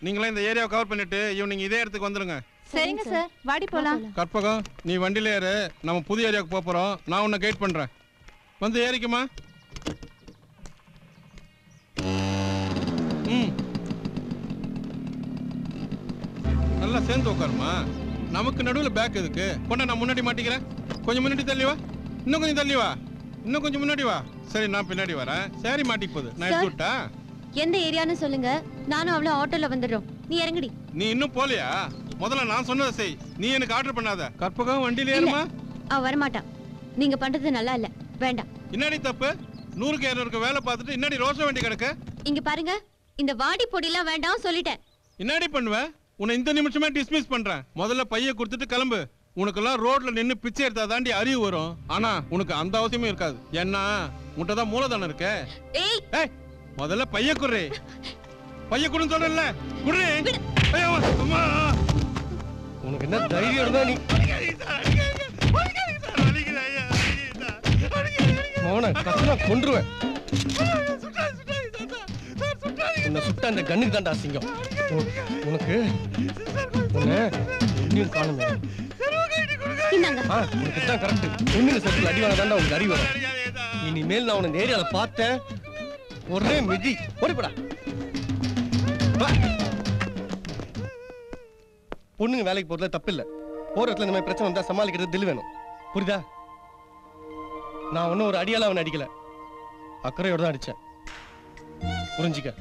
நீங்களே இந்த ஏரியாவை கவர் பண்ணிட்டு ஈவினிங் இதே இடத்துக்கு வந்துருங்க. சரிங்க சார், வாடி போலாம். கற்பகம், நீ வண்டியில ஏறு, நம்ம புதிய ஏரியாவுக்கு போறோம். நான் உன்னை கைட் பண்றேன். வந்து ஏறிக்குமா. நல்லா சேர்ந்து உட்காருமா. நமக்கு நடுவில் பேக் எதுக்கு? கொண்டா, நான் முன்னாடி மாட்டிக்கிறேன். கொஞ்சம் முன்னாடி தள்ளி வா. இன்னும் கொஞ்சம் தள்ளி வா. இன்னும் கொஞ்சம் முன்னாடி வா. சரி, நான் பின்னாடி வரேன். சரி, மாட்டிக்கு போகுது. நான் எடுத்துட்டா. எந்த ஏரியான்னு சொல்லுங்க, நானும் அவளும் ஆட்டோல வந்துடுறோம். நீ இறங்கடி. நீ இன்னும் போலியா? முதல்ல நான் சொன்னதை செய். நீ எனக்கு ஆர்டர் பண்ணாத. கற்பகம், வண்டியில ஏறுமா. அவ வரமாட்டான். நீங்க பண்றது நல்லா இல்ல, வேண்டாம். இன்னாடி தப்பு. 100க்கு 200க்கு வேலை பார்த்துட்டு இன்னாடி ரோச வண்டி கிடக்கு. இங்க பாருங்க, இந்த வாடி பொடிலாம் வேண்டாம் சொல்லிட்டேன். இன்னாடி பண்ணுவ? உன்னை இந்த நிமிஷமே டிஸ்மிஸ் பண்றேன். முதல்ல பைய கொடுத்துட்டு கிளம்பு. உனக்கெல்லாம் ரோட்ல நின்னு பிச்சை எடுத்தா தாண்டி அறிவு வரும். ஆனா உனக்கு அந்த அவசியமே இருக்காது. ஏன்னா உன்கிட்ட தான் மூலதனம் இருக்கு. ஏய், முதல்ல பைய குடுறே. பைய குடுன்னு சொல்றேன்ல, குடுறே. ஐயோ அம்மா, உனக்கு என்ன தைரியம் இருந்தா நீ மோன கத்துனா கொன்றுவேன். உன்னை சுட்ட அந்த கண்ணுக்கு தான்டா அசிங்கம். உனக்கு உன்னை இன்னும் காணுமே. உனக்கு தான் கரெக்ட். பொண்ணுங்க செட்டில் அடிவான தாண்டா உனக்கு அறிவு வரும். இனிமேல் நான் உனக்கு ஏரியால பார்த்தேன், ஒரே மிதி ஓடிப்படா. பொண்ணுங்க வேலைக்கு போறதுல தப்பு இல்லை. போற இடத்துல இந்த மாதிரி பிரச்சனை வந்தா சமாளிக்கிறது தில் வேணும். புரியுதா? நான் ஒன்னும் ஒரு அடியால அவனை அடிக்கல, அக்கறையோட தான் அடிச்சேன். புரிஞ்சுக்க.